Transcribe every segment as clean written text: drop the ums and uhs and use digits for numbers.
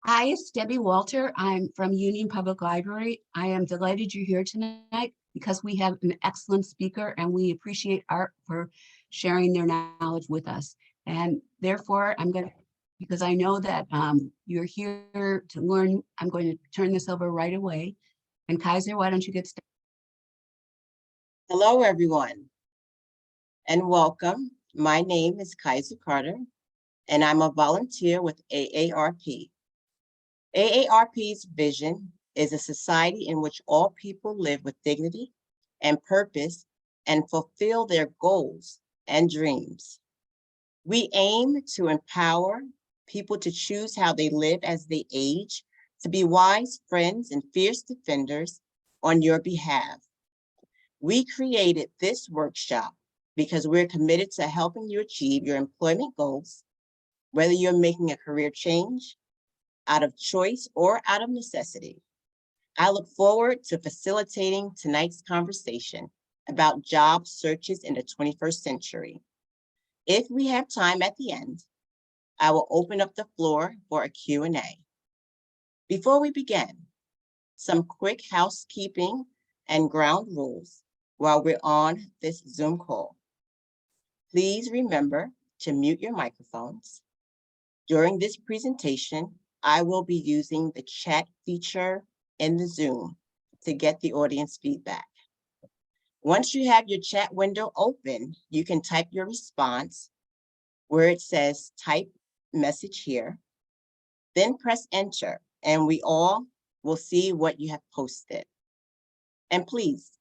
Hi, it's Debbie Walter. I'm from Union Public Library. I am delighted you're here tonight because we have an excellent speaker and we appreciate Art for sharing their knowledge with us. And therefore, because I know that you're here to learn, I'm going to turn this over right away. And Kaiser, why don't you get started? Hello, everyone, and welcome. My name is Kaiser Carter, and I'm a volunteer with AARP. AARP's vision is a society in which all people live with dignity and purpose and fulfill their goals and dreams. We aim to empower people to choose how they live as they age, to be wise friends and fierce defenders on your behalf. We created this workshop because we're committed to helping you achieve your employment goals, whether you're making a career change out of choice or out of necessity. I look forward to facilitating tonight's conversation about job searches in the 21st century. If we have time at the end, I will open up the floor for a Q&A. Before we begin, some quick housekeeping and ground rules while we're on this Zoom call. Please remember to mute your microphones. During this presentation, I will be using the chat feature in the Zoom to get the audience feedback. Once you have your chat window open, you can type your response where it says type message here, then press enter, and we all will see what you have posted. And please,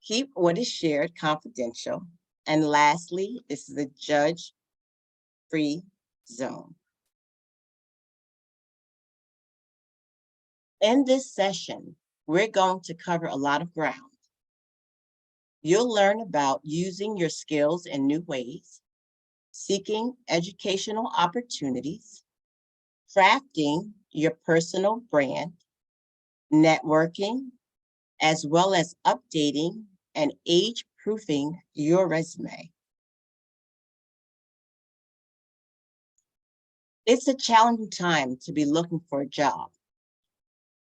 keep what is shared confidential. And lastly, this is a judge-free zone. In this session, we're going to cover a lot of ground. You'll learn about using your skills in new ways, seeking educational opportunities, crafting your personal brand, networking, as well as updating and age-proofing your resume. It's a challenging time to be looking for a job.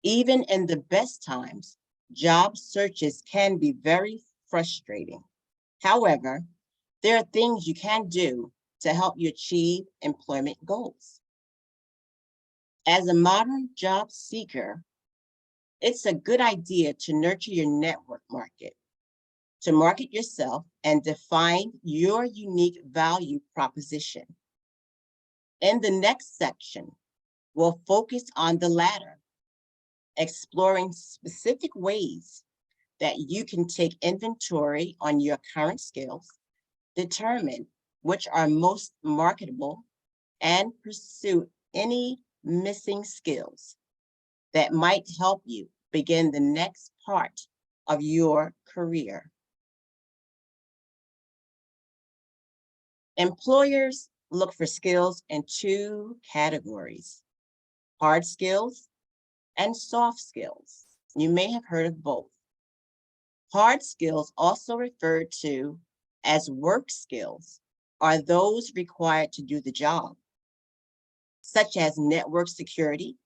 Even in the best times, job searches can be very frustrating. However, there are things you can do to help you achieve employment goals. As a modern job seeker, it's a good idea to nurture your network market, to market yourself and define your unique value proposition. In the next section, we'll focus on the latter, exploring specific ways that you can take inventory on your current skills, determine which are most marketable, and pursue any missing skills that might help you begin the next part of your career. Employers look for skills in two categories: hard skills and soft skills. You may have heard of both. Hard skills, also referred to as work skills, are those required to do the job, such as network security,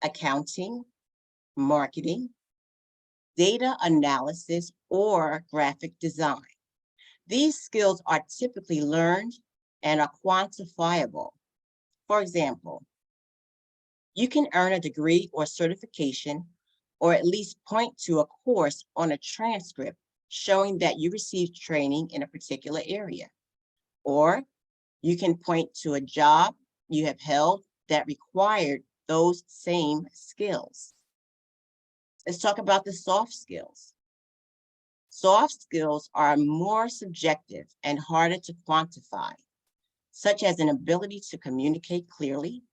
accounting, marketing, data analysis, or graphic design. These skills are typically learned and are quantifiable. For example, you can earn a degree or certification, or at least point to a course on a transcript showing that you received training in a particular area. Or you can point to a job you have held that required those same skills. Let's talk about the soft skills. Soft skills are more subjective and harder to quantify, such as an ability to communicate clearly,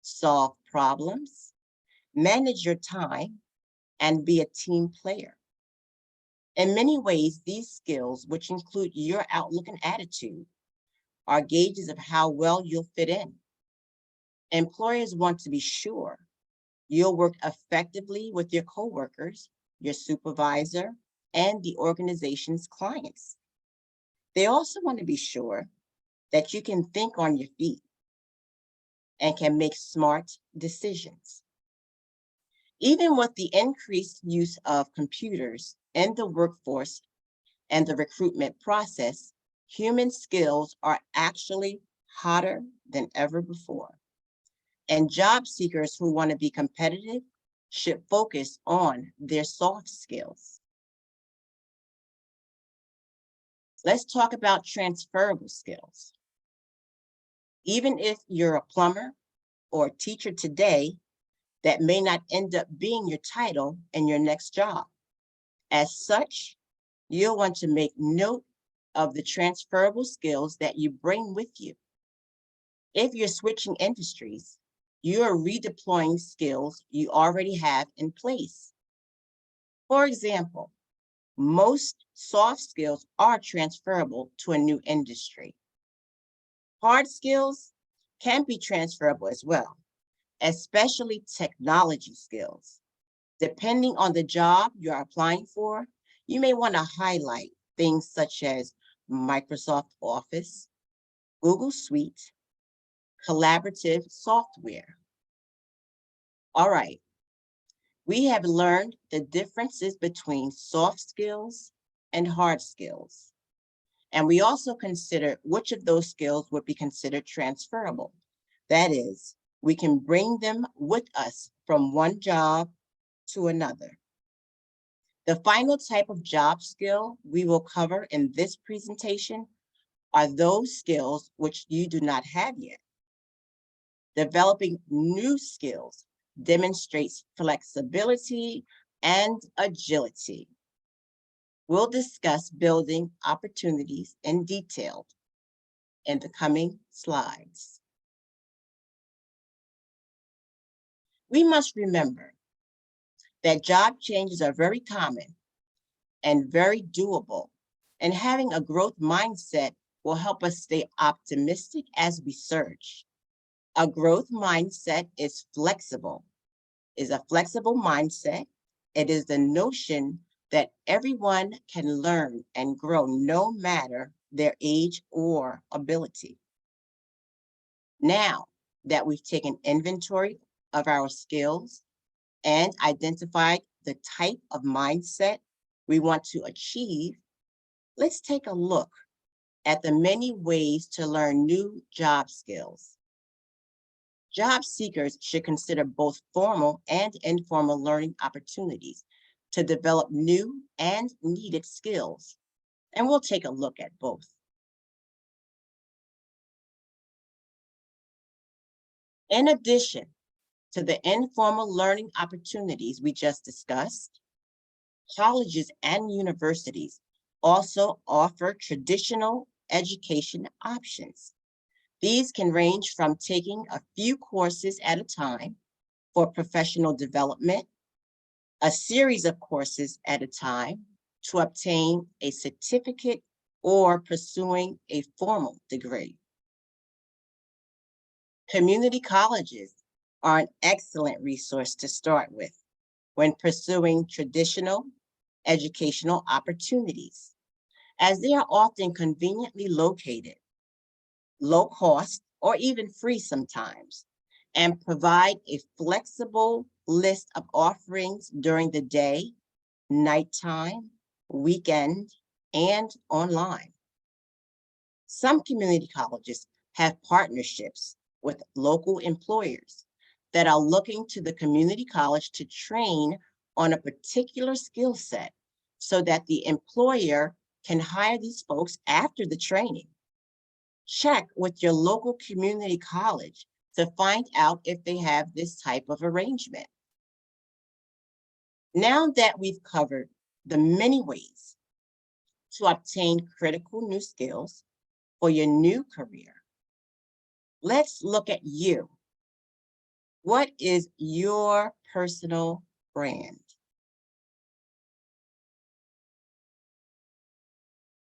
solve problems, manage your time, and be a team player. In many ways, these skills, which include your outlook and attitude, are gauges of how well you'll fit in. Employers want to be sure you'll work effectively with your coworkers, your supervisor, and the organization's clients. They also want to be sure that you can think on your feet. and can make smart decisions. Even with the increased use of computers in the workforce and the recruitment process, human skills are actually hotter than ever before. And job seekers who want to be competitive should focus on their soft skills. Let's talk about transferable skills. Even if you're a plumber or a teacher today, that may not end up being your title in your next job. As such, you'll want to make note of the transferable skills that you bring with you. If you're switching industries, you are redeploying skills you already have in place. For example, most soft skills are transferable to a new industry. Hard skills can be transferable as well, especially technology skills. Depending on the job you're applying for, you may want to highlight things such as Microsoft Office, Google Suite, collaborative software. All right, we have learned the differences between soft skills and hard skills. And we also consider which of those skills would be considered transferable. That is, we can bring them with us from one job to another. The final type of job skill we will cover in this presentation are those skills which you do not have yet. Developing new skills demonstrates flexibility and agility. We'll discuss building opportunities in detail in the coming slides. We must remember that job changes are very common and very doable, and having a growth mindset will help us stay optimistic as we search. A growth mindset is a flexible mindset. It is the notion that everyone can learn and grow no matter their age or ability. Now that we've taken inventory of our skills and identified the type of mindset we want to achieve, let's take a look at the many ways to learn new job skills. Job seekers should consider both formal and informal learning opportunities to develop new and needed skills. And we'll take a look at both. In addition to the informal learning opportunities we just discussed, colleges and universities also offer traditional education options. These can range from taking a few courses at a time for professional development, a series of courses at a time to obtain a certificate, or pursuing a formal degree. Community colleges are an excellent resource to start with when pursuing traditional educational opportunities, as they are often conveniently located, low cost, or even free sometimes, and provide a flexible list of offerings during the day, nighttime, weekend, and online. Some community colleges have partnerships with local employers that are looking to the community college to train on a particular skill set so that the employer can hire these folks after the training. Check with your local community college to find out if they have this type of arrangement. Now that we've covered the many ways to obtain critical new skills for your new career, let's look at you. What is your personal brand?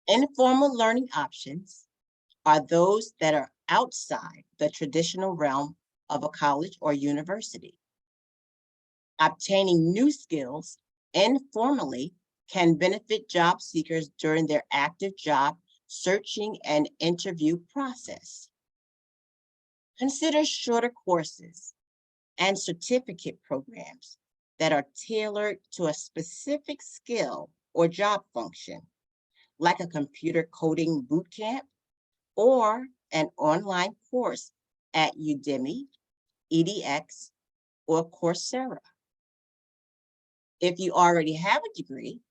Informal learning options are those that are outside the traditional realm of a college or university. Obtaining new skills informally can benefit job seekers during their active job searching and interview process. Consider shorter courses and certificate programs that are tailored to a specific skill or job function, like a computer coding boot camp or an online course at Udemy, edX, or Coursera. If you already have a degree,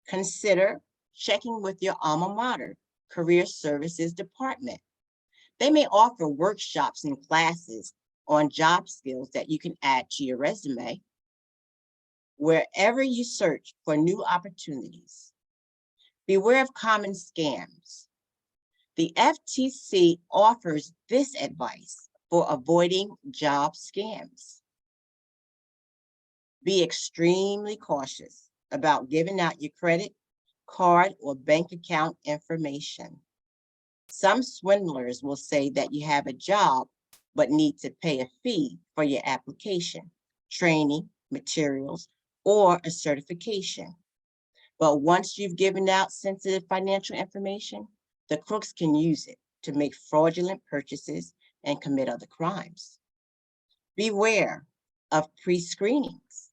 consider checking with your alma mater Career Services Department. They may offer workshops and classes on job skills that you can add to your resume. Wherever you search for new opportunities, beware of common scams. The FTC offers this advice for avoiding job scams. Be extremely cautious about giving out your credit card or bank account information. Some swindlers will say that you have a job but need to pay a fee for your application, training, materials, or a certification. But once you've given out sensitive financial information, the crooks can use it to make fraudulent purchases and commit other crimes. Beware of pre-screenings.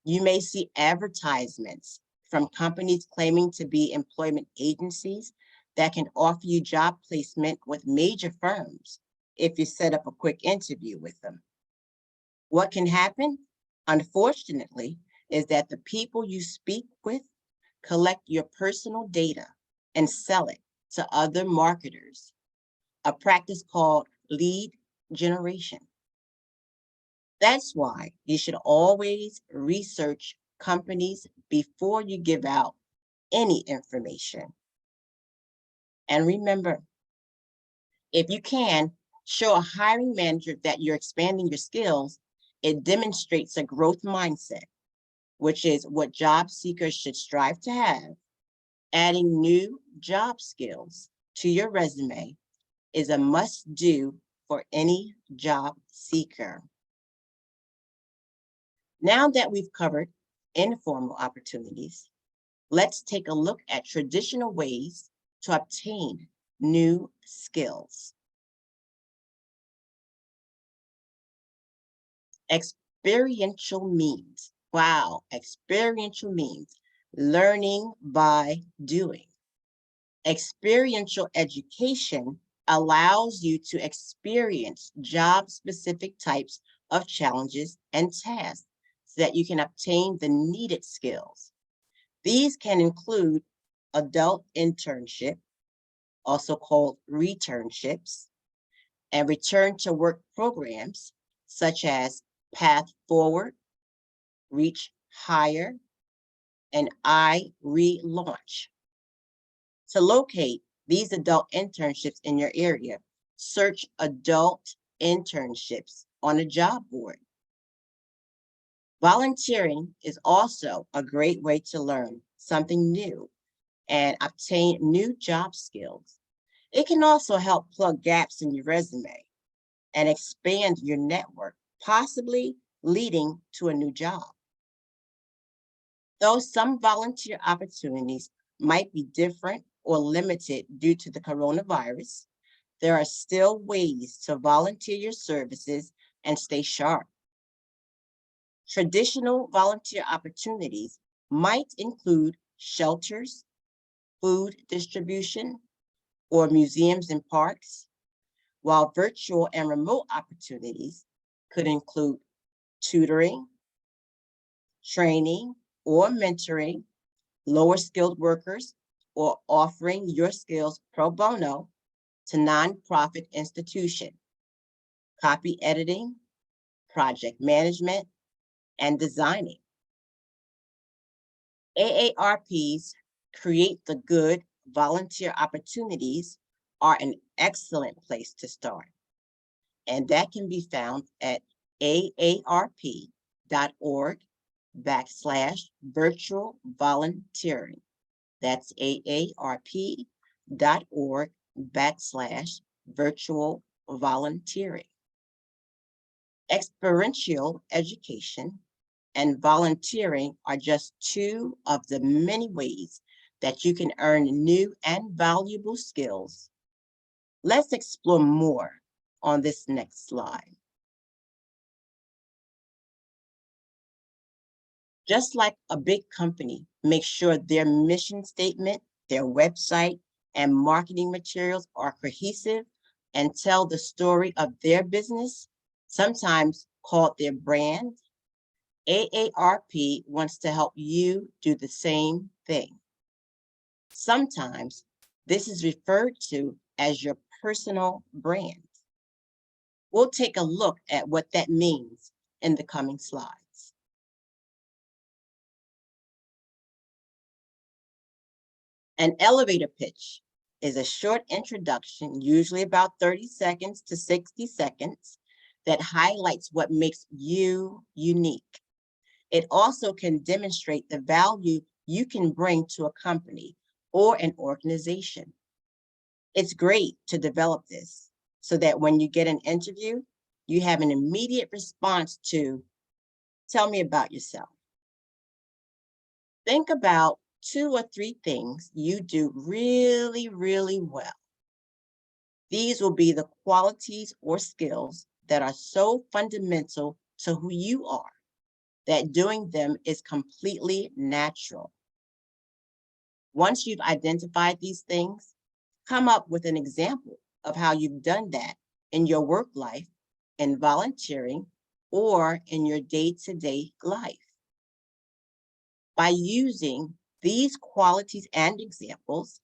You may see advertisements from companies claiming to be employment agencies that can offer you job placement with major firms if you set up a quick interview with them. What can happen, unfortunately, is that the people you speak with collect your personal data and sell it to other marketers, a practice called lead generation. That's why you should always research companies before you give out any information. And remember, if you can, show a hiring manager that you're expanding your skills. It demonstrates a growth mindset, which is what job seekers should strive to have. Adding new job skills to your resume is a must-do for any job seeker. Now that we've covered informal opportunities, let's take a look at traditional ways to obtain new skills. Experiential means. Wow, experiential means learning by doing. Experiential education allows you to experience job-specific types of challenges and tasks so that you can obtain the needed skills. These can include adult internship, also called returnships, and return to work programs such as Path Forward, Reach Higher, and relaunch. To locate these adult internships in your area, search adult internships on a job board. Volunteering is also a great way to learn something new and obtain new job skills. It can also help plug gaps in your resume and expand your network, possibly leading to a new job. Though some volunteer opportunities might be different or limited due to the coronavirus, there are still ways to volunteer your services and stay sharp. Traditional volunteer opportunities might include shelters, food distribution, or museums and parks, while virtual and remote opportunities could include tutoring, training, or mentoring lower skilled workers, or offering your skills pro bono to nonprofit institutions, copy editing, project management, and designing. AARP's Create the Good volunteer opportunities are an excellent place to start, and that can be found at aarp.org/virtual volunteering. That's aarp.org/virtual volunteering. Experiential education and volunteering are just two of the many ways that you can earn new and valuable skills. Let's explore more on this next slide. Just like a big company makes sure their mission statement, their website, and marketing materials are cohesive and tell the story of their business, sometimes called their brand, AARP wants to help you do the same thing. Sometimes this is referred to as your personal brand. We'll take a look at what that means in the coming slides. An elevator pitch is a short introduction, usually about 30 seconds to 60 seconds, that highlights what makes you unique. It also can demonstrate the value you can bring to a company or an organization. It's great to develop this so that when you get an interview, you have an immediate response to, tell me about yourself. Think about 2 or 3 things you do really, really well. These will be the qualities or skills that are so fundamental to who you are that doing them is completely natural. Once you've identified these things, come up with an example of how you've done that in your work life, in volunteering, or in your day-to-day life. By using these qualities and examples,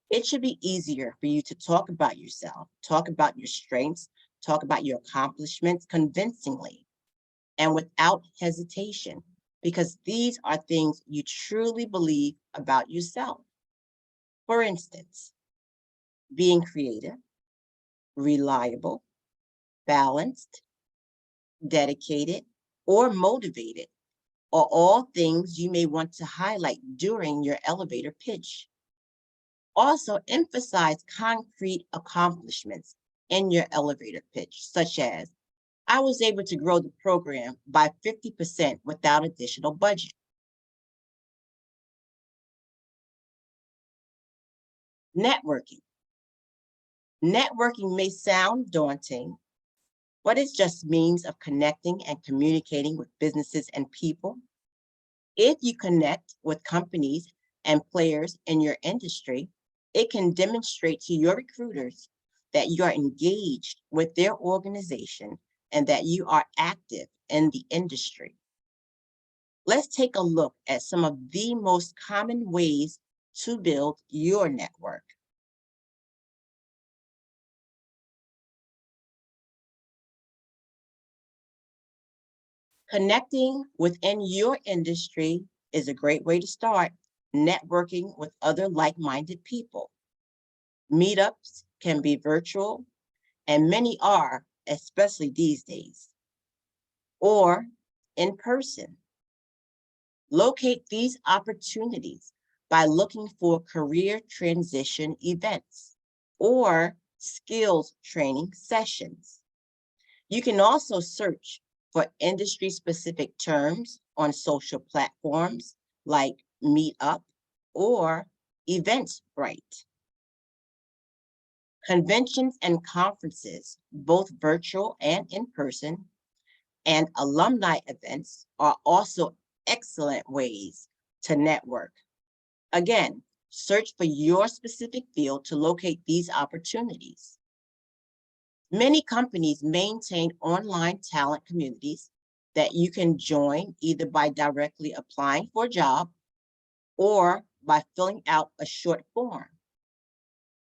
it should be easier for you to talk about yourself, talk about your strengths, talk about your accomplishments convincingly and without hesitation, because these are things you truly believe about yourself. For instance, being creative, reliable, balanced, dedicated, or motivated are all things you may want to highlight during your elevator pitch. Also, emphasize concrete accomplishments in your elevator pitch, such as, I was able to grow the program by 50% without additional budget. Networking. Networking may sound daunting, but it's just means of connecting and communicating with businesses and people. If you connect with companies and players in your industry, it can demonstrate to your recruiters that you are engaged with their organization and that you are active in the industry. Let's take a look at some of the most common ways to build your network. Connecting within your industry is a great way to start networking with other like-minded people. Meetups can be virtual, and many are, especially these days, or in person. Locate these opportunities by looking for career transition events or skills training sessions. You can also search for industry-specific terms on social platforms like Meetup or Eventbrite. Conventions and conferences, both virtual and in person, and alumni events are also excellent ways to network. Again, search for your specific field to locate these opportunities. Many companies maintain online talent communities that you can join either by directly applying for a job or by filling out a short form.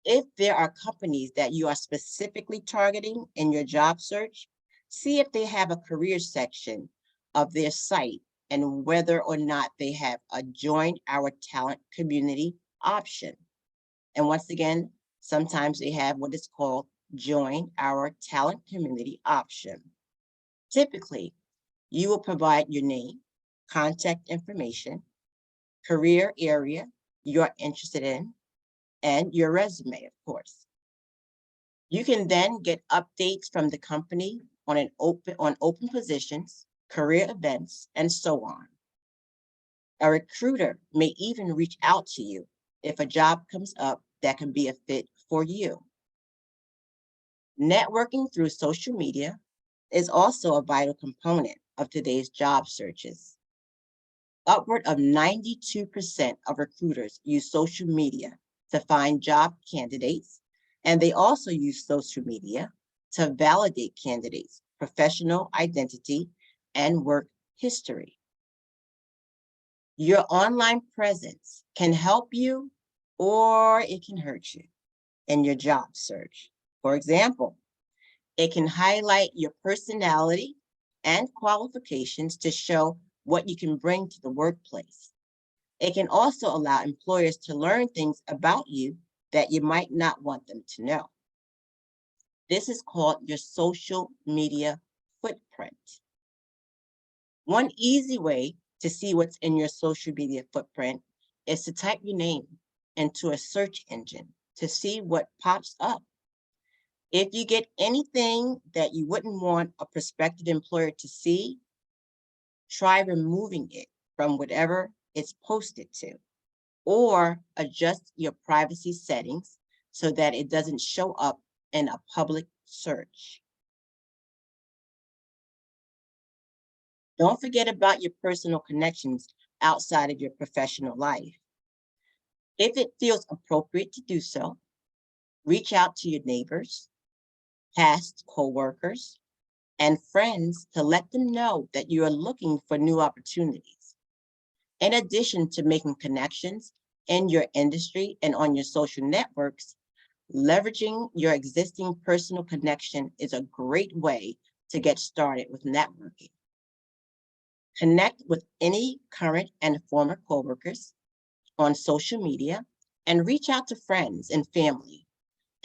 If there are companies that you are specifically targeting in your job search, see if they have a career section of their site and whether or not they have a Join Our Talent Community option. And once again, sometimes they have what is called Join Our Talent Community option. Typically, you will provide your name, contact information, career area you're interested in, and your resume, of course. You can then get updates from the company on open positions, career events, and so on. A recruiter may even reach out to you if a job comes up that can be a fit for you. Networking through social media is also a vital component of today's job searches. Upward of 92% of recruiters use social media to find job candidates, and they also use social media to validate candidates' professional identity and work history. Your online presence can help you or it can hurt you in your job search. For example, it can highlight your personality and qualifications to show what you can bring to the workplace. It can also allow employers to learn things about you that you might not want them to know. This is called your social media footprint. One easy way to see what's in your social media footprint is to type your name into a search engine to see what pops up. If you get anything that you wouldn't want a prospective employer to see, try removing it from whatever it's posted to, or adjust your privacy settings so that it doesn't show up in a public search. Don't forget about your personal connections outside of your professional life. If it feels appropriate to do so, reach out to your neighbors, past coworkers, and friends to let them know that you are looking for new opportunities. In addition to making connections in your industry and on your social networks, leveraging your existing personal connection is a great way to get started with networking. Connect with any current and former coworkers on social media and reach out to friends and family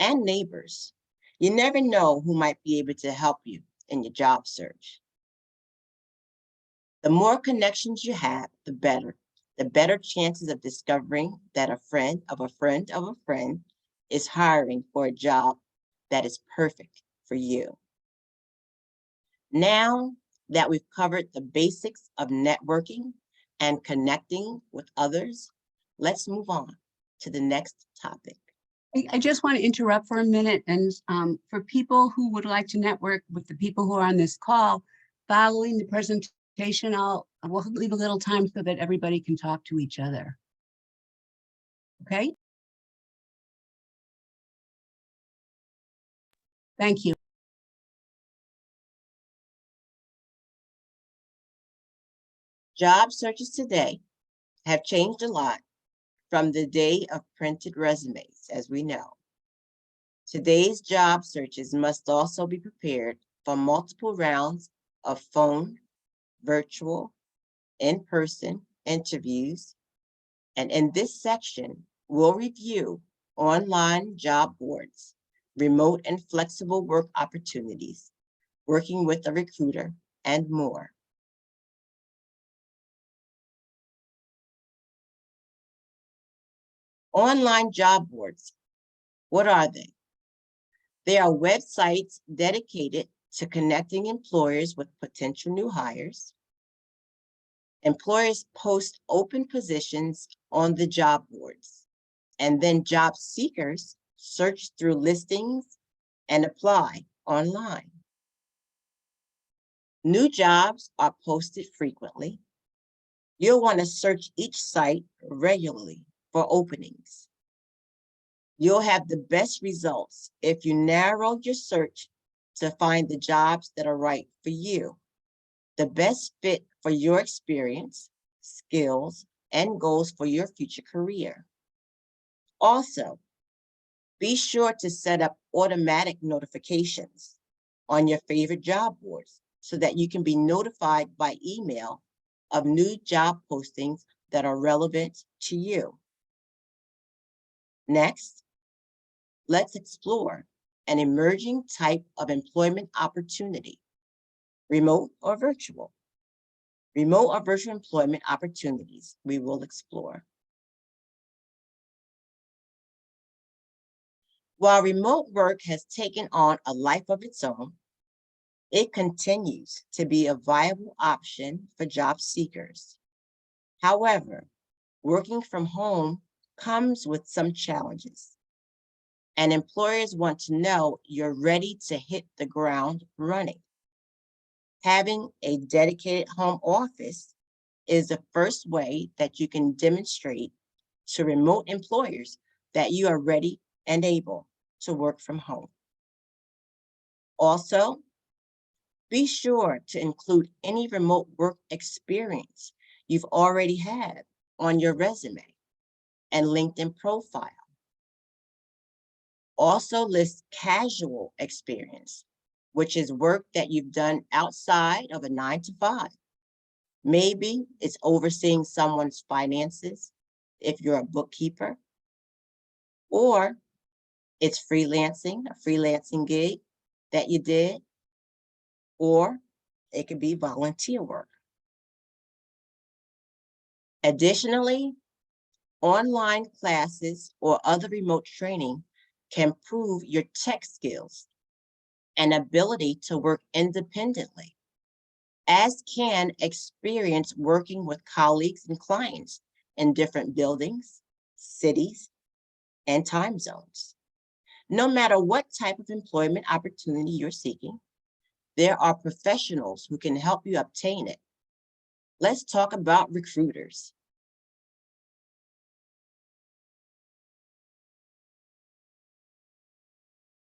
and neighbors. You never know who might be able to help you in your job search. The more connections you have, the better chances of discovering that a friend of a friend of a friend is hiring for a job that is perfect for you. Now that we've covered the basics of networking and connecting with others, let's move on to the next topic. I just want to interrupt for a minute, and for people who would like to network with the people who are on this call, following the presentation, we'll leave a little time so that everybody can talk to each other. Okay? Thank you. Job searches today have changed a lot from the day of printed resumes, as we know. Today's job searches must also be prepared for multiple rounds of phone, virtual, in-person interviews. And in this section, we'll review online job boards, remote and flexible work opportunities, working with a recruiter, and more. Online job boards, what are they? They are websites dedicated to connecting employers with potential new hires. Employers post open positions on the job boards, and then job seekers search through listings and apply online. New jobs are posted frequently. You'll want to search each site regularly for openings. You'll have the best results if you narrow your search to find the jobs that are right for you, the best fit for your experience, skills, and goals for your future career. Also, be sure to set up automatic notifications on your favorite job boards so that you can be notified by email of new job postings that are relevant to you. Next, let's explore an emerging type of employment opportunity, remote or virtual. Remote or virtual employment opportunities we will explore. While remote work has taken on a life of its own, it continues to be a viable option for job seekers. However, working from home comes with some challenges. and employers want to know you're ready to hit the ground running. Having a dedicated home office is the first way that you can demonstrate to remote employers that you are ready and able to work from home. Also, be sure to include any remote work experience you've already had on your resume and LinkedIn profile. Also list casual experience, which is work that you've done outside of a 9 to 5. Maybe it's overseeing someone's finances if you're a bookkeeper, or it's freelancing, a freelancing gig that you did, or it could be volunteer work. Additionally, online classes or other remote training can prove your tech skills and ability to work independently, as can experience working with colleagues and clients in different buildings, cities, and time zones. No matter what type of employment opportunity you're seeking, there are professionals who can help you obtain it. Let's talk about recruiters.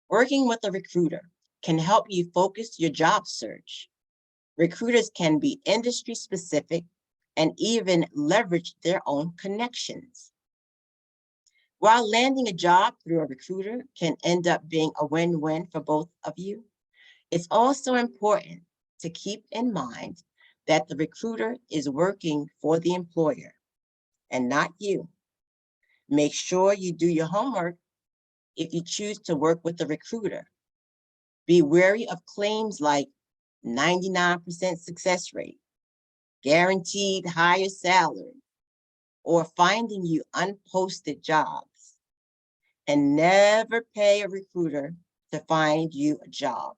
Working with a recruiter can help you focus your job search. Recruiters can be industry specific and even leverage their own connections. While landing a job through a recruiter can end up being a win-win for both of you, it's also important to keep in mind that the recruiter is working for the employer and not you. Make sure you do your homework if you choose to work with a recruiter. Be wary of claims like 99% success rate, guaranteed higher salary, or finding you unposted jobs. And never pay a recruiter to find you a job.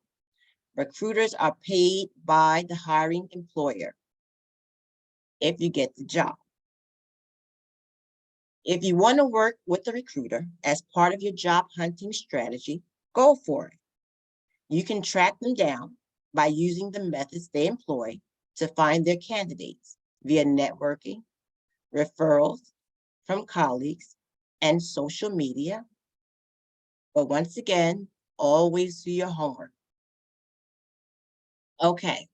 Recruiters are paid by the hiring employer if you get the job. If you want to work with a recruiter as part of your job hunting strategy, go for it. You can track them down by using the methods they employ to find their candidates via networking, referrals from colleagues, and social media. But once again, always do your homework. Okay,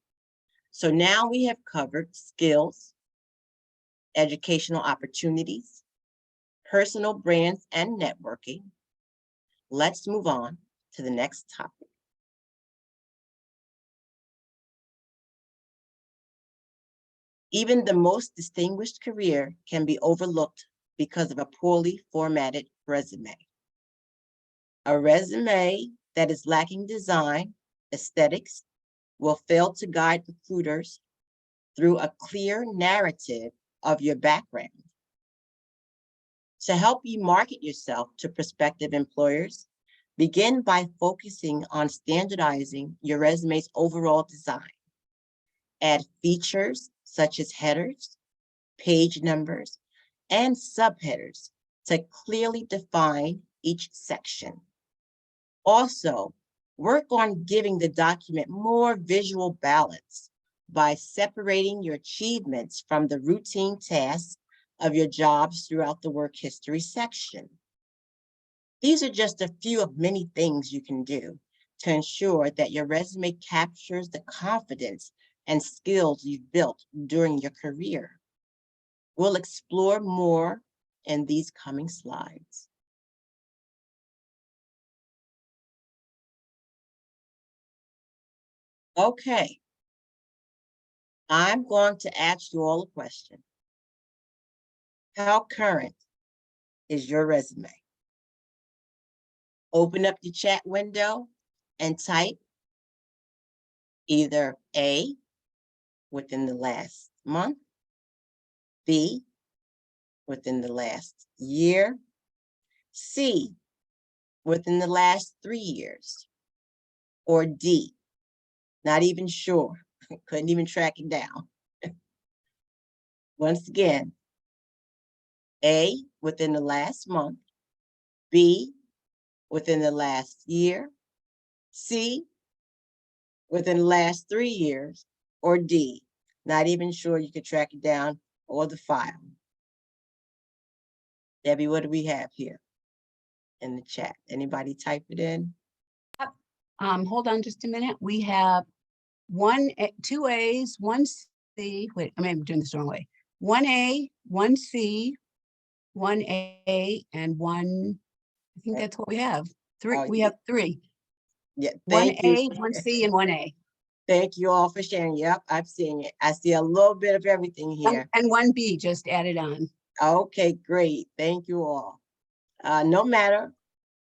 so now we have covered skills, educational opportunities, personal brands, and networking. Let's move on to the next topic. Even the most distinguished career can be overlooked because of a poorly formatted resume. A resume that is lacking design, aesthetics, will fail to guide recruiters through a clear narrative of your background. To help you market yourself to prospective employers, begin by focusing on standardizing your resume's overall design. Add features such as headers, page numbers, and subheaders to clearly define each section. Also, work on giving the document more visual balance by separating your achievements from the routine tasks of your jobs throughout the work history section. These are just a few of many things you can do to ensure that your resume captures the confidence and skills you've built during your career. We'll explore more in these coming slides. Okay, I'm going to ask you all a question. How current is your resume? Open up your chat window and type either A, within the last month, B, within the last year, C, within the last 3 years, or D, not even sure, couldn't even track it down. Once again, A, within the last month, B, within the last year, C, within the last 3 years, or D, not even sure you could track it down or the file. Debbie, what do we have here in the chat? Anybody type it in? Hold on just a minute. We have two A's, one C. Wait, I'm doing this the wrong way. 1A, 1C, 1A, and one. I think that's what we have. Three. Oh, We have three. yeah, One thank you. A, 1C, and 1A. Thank you all for sharing. Yep, I've seen it. I see a little bit of everything here. And 1B just added on. Okay, great. Thank you all. No matter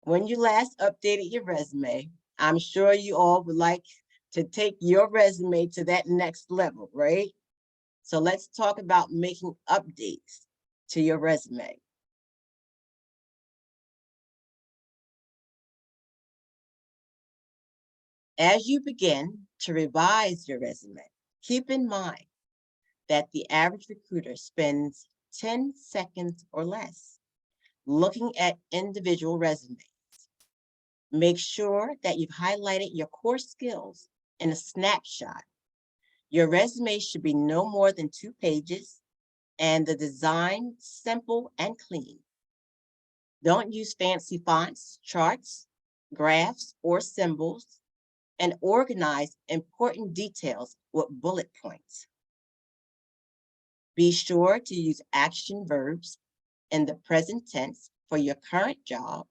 when you last updated your resume, I'm sure you all would like to take your resume to that next level, right? So let's talk about making updates to your resume. As you begin to revise your resume, keep in mind that the average recruiter spends 10 seconds or less looking at individual resumes. Make sure that you've highlighted your core skills in a snapshot. Your resume should be no more than 2 pages and the design simple and clean. Don't use fancy fonts, charts, graphs, or symbols, and organize important details with bullet points. Be sure to use action verbs in the present tense for your current job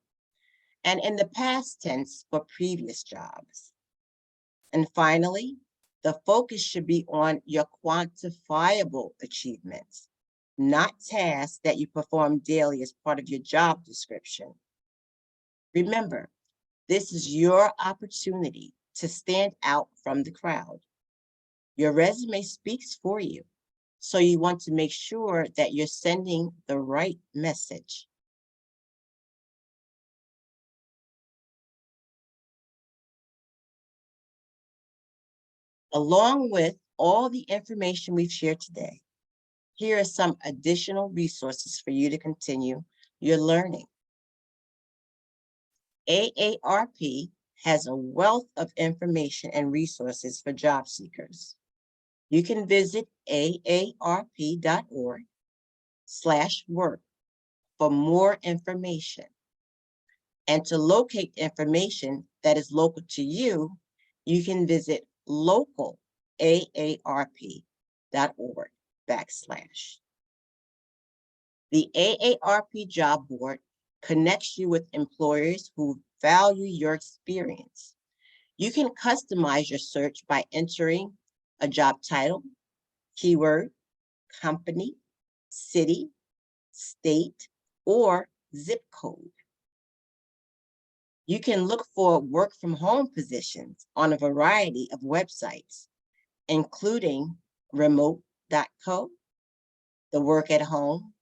and in the past tense for previous jobs. And finally, the focus should be on your quantifiable achievements, not tasks that you perform daily as part of your job description. Remember, this is your opportunity to stand out from the crowd. Your resume speaks for you, so you want to make sure that you're sending the right message. Along with all the information we've shared today, here are some additional resources for you to continue your learning. AARP has a wealth of information and resources for job seekers. You can visit aarp.org/work for more information. And to locate information that is local to you, you can visit localaarp.org/. The AARP Job Board connects you with employers who value your experience. You can customize your search by entering a job title, keyword, company, city, state, or zip code. You can look for work from home positions on a variety of websites, including remote.co, the Work at Home,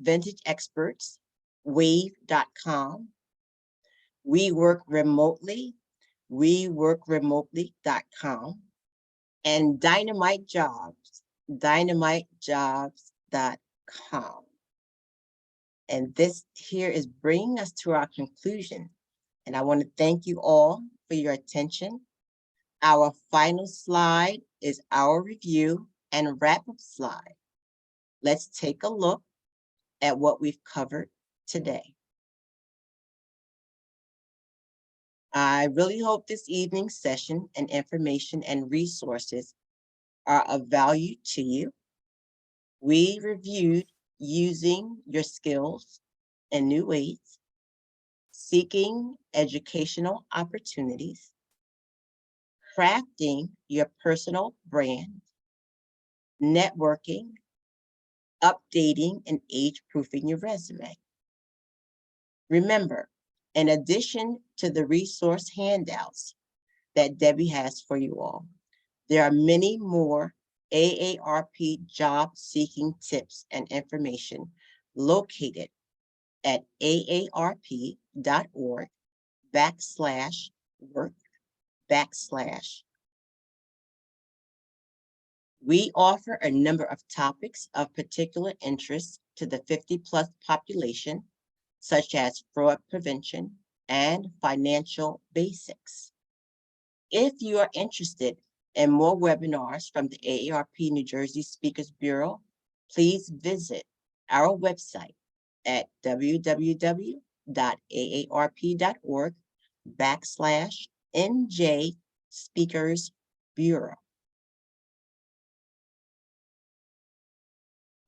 Vintage Experts, wave.com, We Work Remotely, weworkremotely.com, and Dynamite Jobs, dynamitejobs.com. And this here is bringing us to our conclusion. And I want to thank you all for your attention. Our final slide is our review and wrap-up slide. Let's take a look at what we've covered today. I really hope this evening's session and information and resources are of value to you. We reviewed using your skills in new ways, seeking educational opportunities, crafting your personal brand, networking, updating and age-proofing your resume. Remember, in addition to the resource handouts that Debbie has for you all, there are many more AARP job seeking tips and information located at aarp.org/work/. We offer a number of topics of particular interest to the 50+ population, such as fraud prevention and financial basics. If you are interested in more webinars from the AARP New Jersey Speakers Bureau, please visit our website at www.aarp.org/NJ Speakers Bureau.